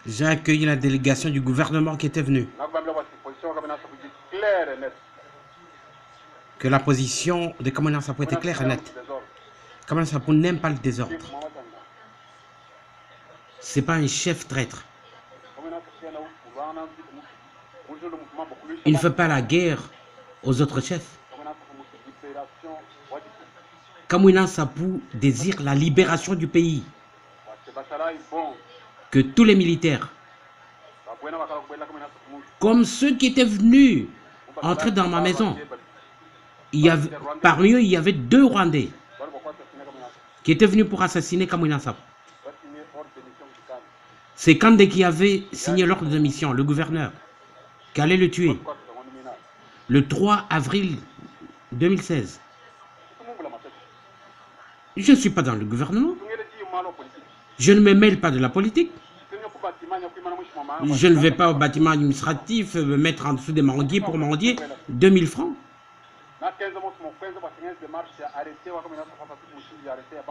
J'ai accueilli la délégation du gouvernement qui était venue. Que la position de Kamwina Nsapu était claire et nette. Kamwina Nsapu n'aime pas le désordre. C'est pas un chef traître. Il ne fait pas la guerre aux autres chefs. Kamwina Nsapu désire la libération du pays. Que tous les militaires, comme ceux qui étaient venus entrer dans ma maison, parmi eux, il y avait 2 Rwandais qui étaient venus pour assassiner Kamwina Nsapu. C'est Kandé qui avait signé l'ordre de mission, le gouverneur, qui allait le tuer. Le 3 avril 2016. Je ne suis pas dans le gouvernement. Je ne me mêle pas de la politique. Je ne vais pas au bâtiment administratif me mettre en dessous des mendiers pour mendier 2000 francs.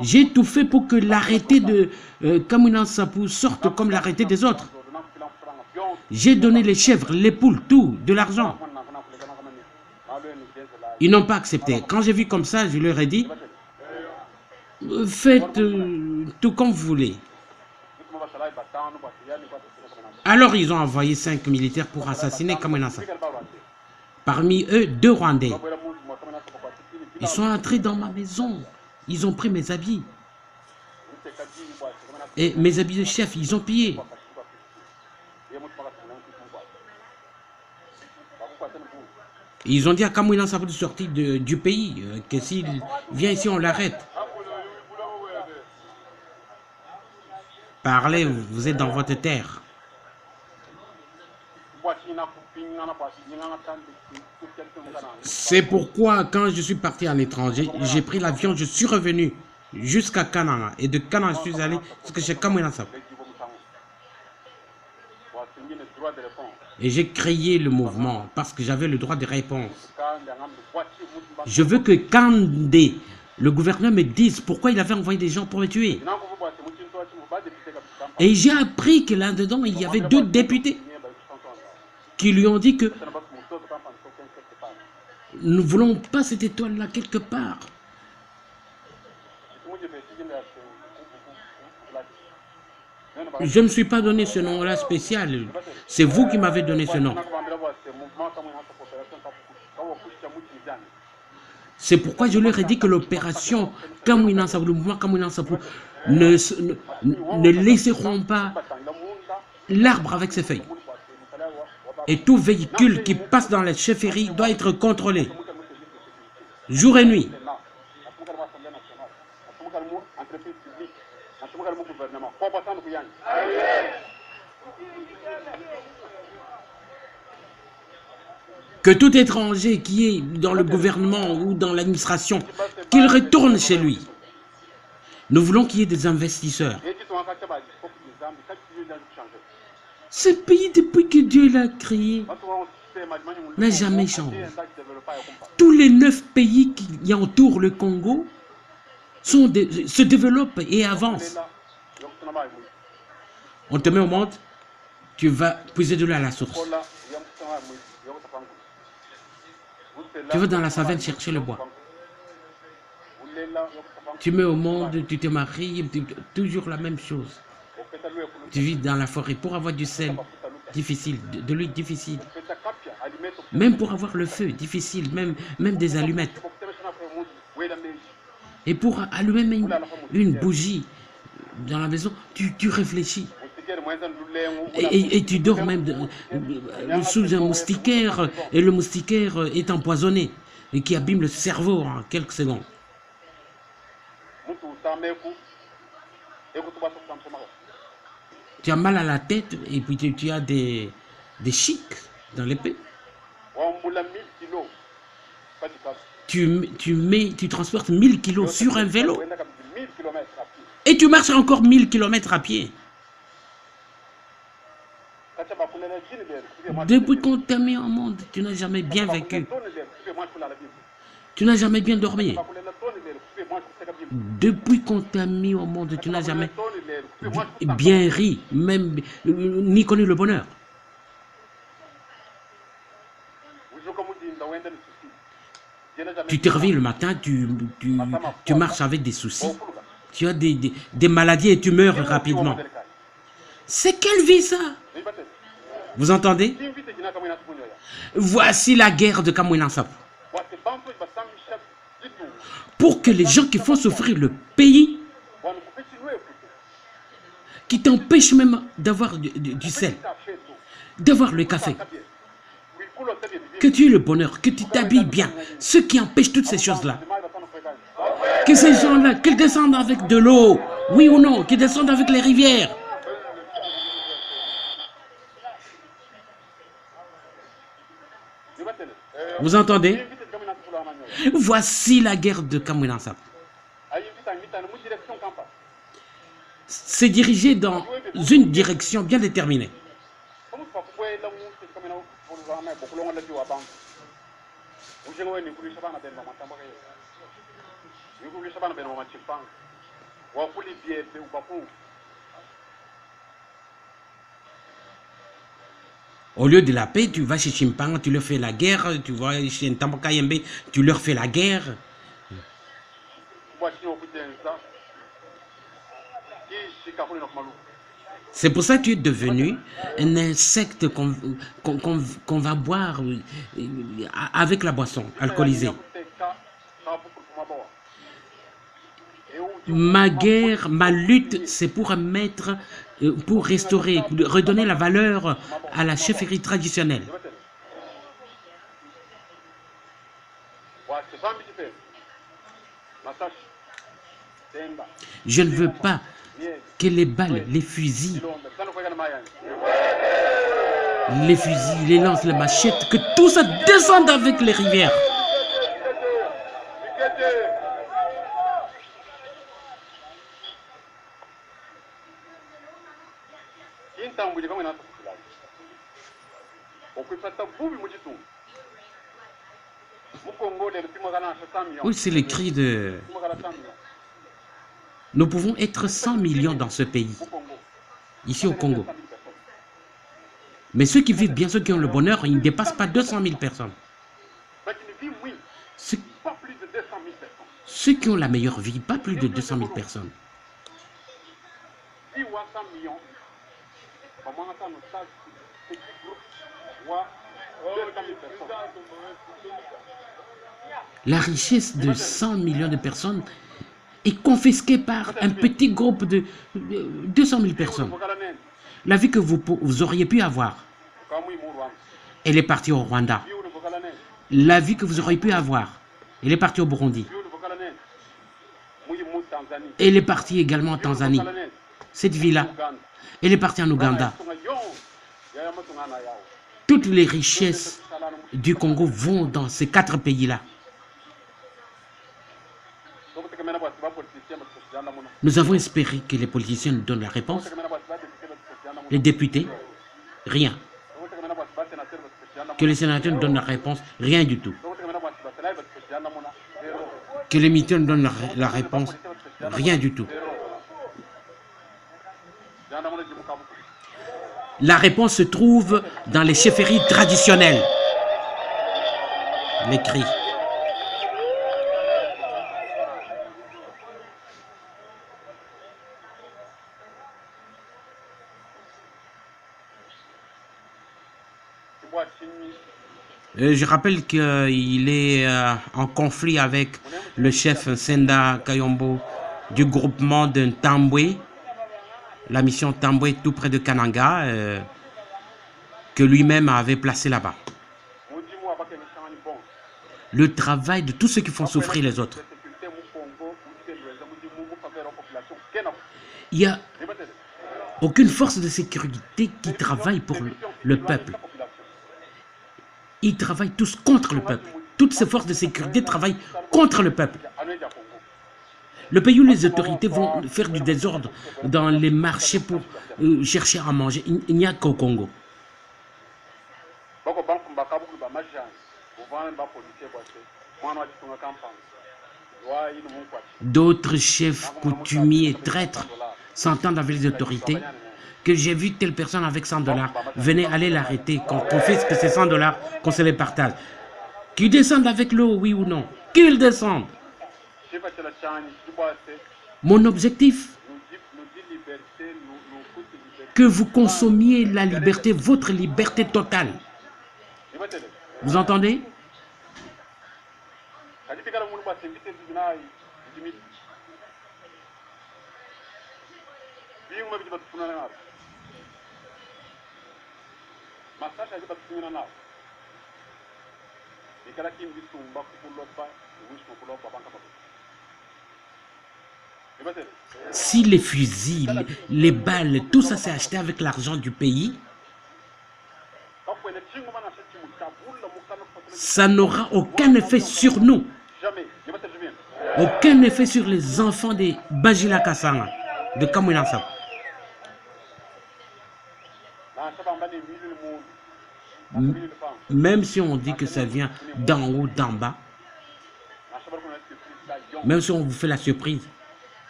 J'ai tout fait pour que l'arrêté de Kamwina Nsapu sorte comme l'arrêté des autres. J'ai donné les chèvres, les poules, tout, de l'argent. Ils n'ont pas accepté. Quand j'ai vu comme ça, je leur ai dit, faites tout comme vous voulez. Alors ils ont envoyé 5 militaires pour assassiner Kamwina Nsapu. Parmi eux, 2 Rwandais. Ils sont entrés dans ma maison. Ils ont pris mes habits. Et mes habits de chef, ils ont pillé. Ils ont dit à Kamwina Nsapu de sortir du pays, que s'il vient ici, on l'arrête. Parlez, vous êtes dans votre terre. C'est pourquoi, quand je suis parti à l'étranger, j'ai pris l'avion, je suis revenu jusqu'à Kananga. Et de Kananga, je suis allé jusqu'à chez Kamwina Nsapu. Et j'ai créé le mouvement parce que j'avais le droit de réponse. Je veux que Kandé, le gouverneur, me dise pourquoi il avait envoyé des gens pour me tuer. Et j'ai appris que là-dedans, il y avait 2 députés qui lui ont dit que nous ne voulons pas cette étoile-là quelque part. Je ne me suis pas donné ce nom-là spécial. C'est vous qui m'avez donné ce nom. C'est pourquoi je leur ai dit que l'opération Kamwina Nsapu, le mouvement Kamwina Nsapu, ne laisseront pas l'arbre avec ses feuilles. Et tout véhicule qui passe dans la chefferie doit être contrôlé, jour et nuit. Que tout étranger qui est dans le gouvernement ou dans l'administration, qu'il retourne chez lui. Nous voulons qu'il y ait des investisseurs. Ce pays, depuis que Dieu l'a créé, n'a jamais changé. Tous les 9 pays qui entourent le Congo se développent et avancent. On te met au monde, tu vas puiser de l'eau à la source. Tu vas dans la savane chercher le bois. Tu mets au monde, tu te maries, toujours la même chose. Tu vis dans la forêt pour avoir du sel, difficile, de l'huile difficile. Même pour avoir le feu, difficile, même des allumettes. Et pour allumer même une bougie dans la maison, tu réfléchis. Et tu dors même sous un moustiquaire, et le moustiquaire est empoisonné, et qui abîme le cerveau en quelques secondes. Tu as mal à la tête, et puis tu as des chics dans l'épée. Tu transportes 1000 kilos sur un vélo. Et tu marches encore 1000 km à pied. Depuis qu'on t'a mis au monde, tu n'as jamais bien vécu. Tu n'as jamais bien dormi. Depuis qu'on t'a mis au monde, tu n'as jamais bien ri, même ni connu le bonheur. Tu te réveilles le matin, tu marches avec des soucis, tu as des maladies et tu meurs rapidement. C'est quelle vie ça? Vous entendez? Voici la guerre de Kamwina Nsapu. Pour que les gens qui font souffrir le pays, qui t'empêchent même d'avoir du sel, d'avoir le café, que tu aies le bonheur, que tu t'habilles bien, ceux qui empêchent toutes ces choses-là, que ces gens-là, qu'ils descendent avec de l'eau, oui ou non, qu'ils descendent avec les rivières. Vous entendez? Voici la guerre de Kamwina Nsapu. C'est dirigé dans une direction bien déterminée. Au lieu de la paix, tu vas chez Chimpang, tu leur fais la guerre, tu vas chez Ntamboka-Yembe, tu leur fais la guerre. C'est pour ça que tu es devenu un insecte qu'on va boire avec la boisson alcoolisée. Ma guerre, ma lutte, c'est pour mettre, pour restaurer, pour redonner la valeur à la chefferie traditionnelle. Je ne veux pas que les balles, les fusils, les lances, les machettes, que tout ça descende avec les rivières. Oui, c'est le cri de... Nous pouvons être 100 millions dans ce pays, ici au Congo. Mais ceux qui vivent bien, ceux qui ont le bonheur, ils ne dépassent pas 200 000 personnes. Ceux qui ont la meilleure vie, pas plus de 200 000 personnes. La richesse de 100 millions de personnes est confisquée par un petit groupe de 200 000 personnes. La vie que vous auriez pu avoir, elle est partie au Rwanda. La vie que vous auriez pu avoir, elle est partie au Burundi. Elle est partie également en Tanzanie. Cette vie-là, elle est partie en Ouganda. Toutes les richesses du Congo vont dans ces 4 pays-là. Nous avons espéré que les politiciens nous donnent la réponse. Les députés, rien. Que les sénateurs nous donnent la réponse, rien du tout. Que les militaires nous donnent la réponse, rien du tout. La réponse se trouve dans les chefferies traditionnelles. Les cris. Je rappelle qu'il est en conflit avec le chef Senda Kayombo du groupement de Tambwe, la mission Tambwe tout près de Kananga, que lui-même avait placé là-bas. Le travail de tous ceux qui font souffrir les autres. Il n'y a aucune force de sécurité qui travaille pour le peuple. Ils travaillent tous contre le peuple. Toutes ces forces de sécurité travaillent contre le peuple. Le pays où les autorités vont faire du désordre dans les marchés pour chercher à manger, il n'y a qu'au Congo. d'autres chefs coutumiers, traîtres, s'entendent avec les autorités, que j'ai vu telle personne avec 100 $, venez aller l'arrêter, qu'on confisque ces 100 $, qu'on se les partage. Qu'ils descendent avec l'eau, oui ou non? Qu'ils descendent. Mon objectif, que vous consommiez la liberté, votre liberté totale. Vous entendez? Si les fusils, les balles, tout ça c'est acheté avec l'argent du pays, ça n'aura aucun effet sur nous. Aucun effet sur les enfants des Bajila Kassanga, de Kamwinansa. Même si on dit que ça vient d'en haut, d'en bas, même si on vous fait la surprise,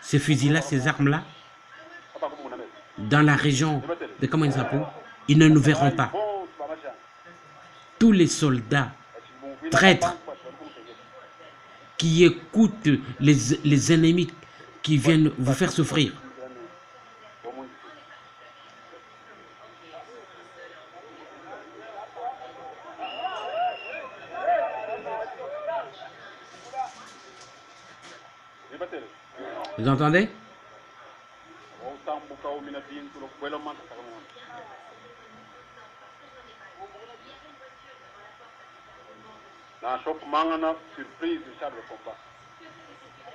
ces fusils-là, ces armes-là, dans la région de Kamwinsapo, ils ne nous verront pas. Tous les soldats traîtres qui écoutent les ennemis qui viennent vous faire souffrir. Vous entendez?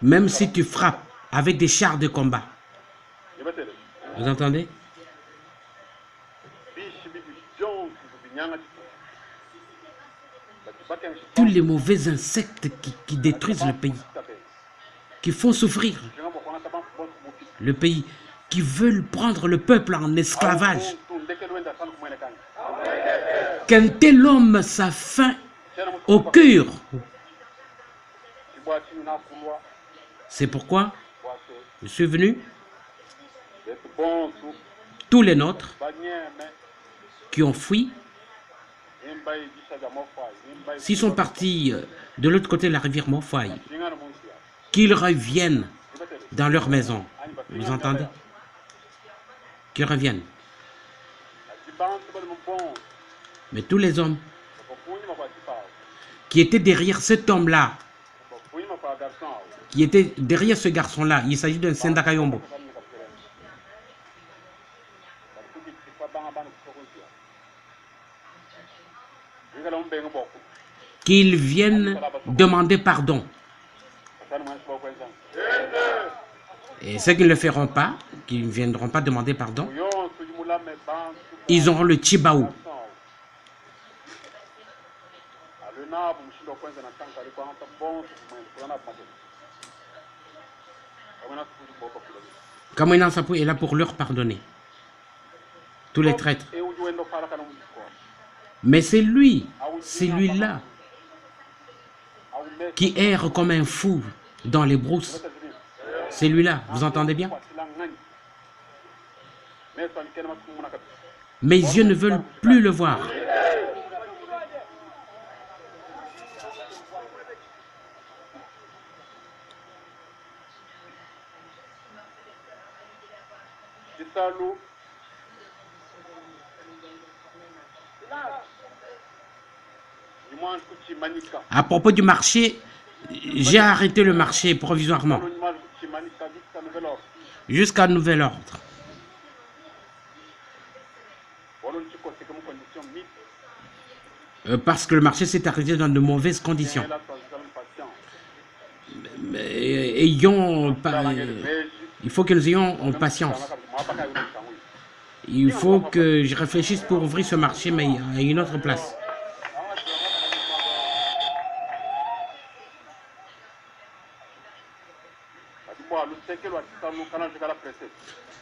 Même si tu frappes avec des chars de combat. Vous entendez? Tous les mauvais insectes qui détruisent le pays, qui font souffrir le pays, qui veulent prendre le peuple en esclavage. Qu'un tel homme sa faim au cœur. C'est pourquoi je suis venu. Tous les nôtres qui ont fui, s'ils sont partis de l'autre côté de la rivière Mofaï, qu'ils reviennent dans leur maison. Vous entendez? Qu'ils reviennent. Mais tous les hommes qui étaient derrière cet homme-là, qui était derrière ce garçon-là, il s'agit d'un Sendakayombo, qu'ils viennent demander pardon. Et ceux qui ne le feront pas, qui ne viendront pas demander pardon, ils auront le Chibaou. Kamwina Sapu est là pour leur pardonner. Tous les traîtres. Mais c'est lui-là, qui erre comme un fou dans les brousses. C'est lui-là, vous entendez bien? Mes yeux ne veulent plus le voir. À propos du marché, j'ai arrêté le marché provisoirement jusqu'à nouvel ordre. Parce que le marché s'est arrêté dans de mauvaises conditions. Il faut que nous ayons patience. Il faut que je réfléchisse pour ouvrir ce marché, mais à une autre place.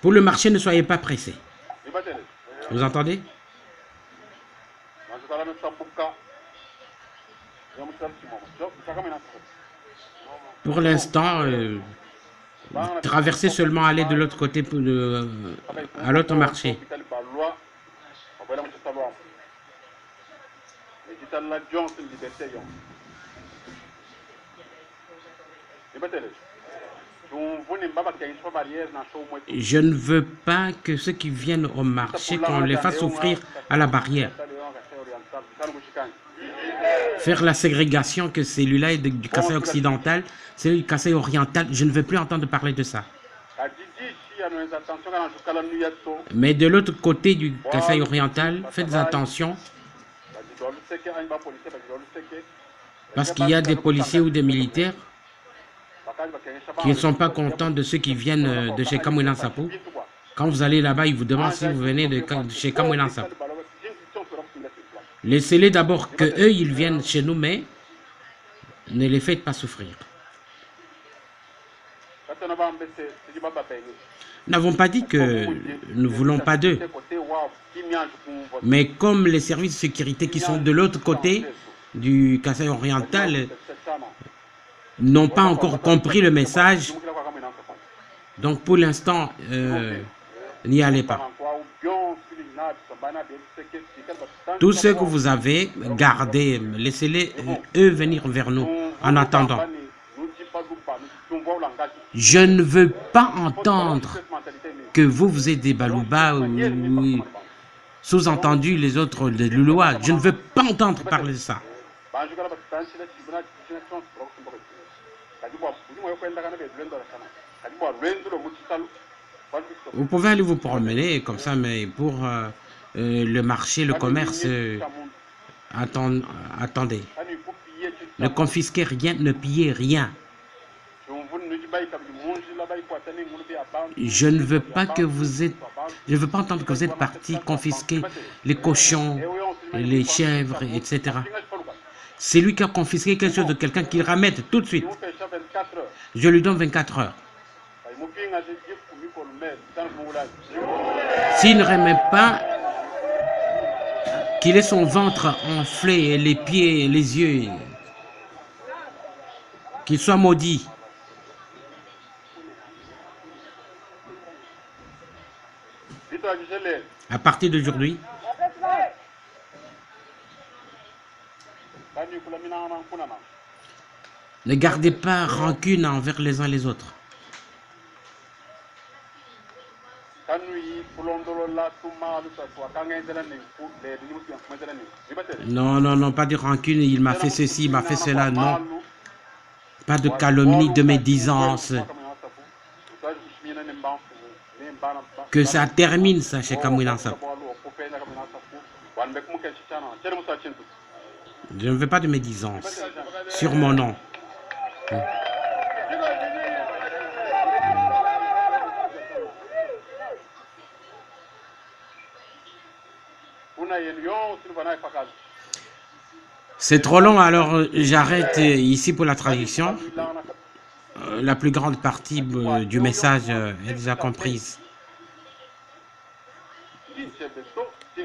Pour le marché, ne soyez pas pressés. Vous entendez? Pour l'instant, traverser seulement, aller de l'autre côté, à l'autre marché. Je ne veux pas que ceux qui viennent au marché, qu'on les fasse souffrir à la barrière. Faire la ségrégation que celui-là est du Kasaï occidental, celui du Kasaï oriental, je ne veux plus entendre parler de ça. Mais de l'autre côté du Kasaï oriental, faites attention, parce qu'il y a des policiers ou des militaires qui ne sont pas contents de ceux qui viennent de chez Kamwina Nsapu. Quand vous allez là-bas, ils vous demandent si vous venez de chez Kamwina Nsapu. Laissez-les d'abord que eux, ils viennent chez nous, mais ne les faites pas souffrir. Nous n'avons pas dit que nous ne voulons pas d'eux. Mais comme les services de sécurité qui sont de l'autre côté du Kasaï oriental n'ont pas encore compris le message, donc pour l'instant, n'y allez pas. Tout ce que vous avez, gardez, laissez-les eux venir vers nous en attendant. Je ne veux pas entendre que vous êtes des Balouba ou sous-entendu les autres de Loulois. Je ne veux pas entendre parler de ça. Vous pouvez aller vous promener comme ça, mais pour le marché, le commerce, attendez. Ne confisquez rien, ne pillez rien. Je ne veux pas que vous êtes... Je ne veux pas entendre que vous êtes partis confisquer les cochons, les chèvres, etc. C'est lui qui a confisqué quelque chose de quelqu'un qu'il ramène tout de suite. Je lui donne 24 heures. S'il ne remet pas, qu'il ait son ventre enflé, les pieds, les yeux, qu'il soit maudit. À partir d'aujourd'hui, ne gardez pas rancune envers les uns les autres. Non, non, non, pas de rancune, il m'a fait ceci, il m'a fait cela, non. Pas de calomnie, de médisance. Que ça termine, ça, chez Kamwina Nsapu. Je ne veux pas de médisance sur mon nom. C'est trop long, alors j'arrête ici pour la traduction. La plus grande partie du message est déjà comprise.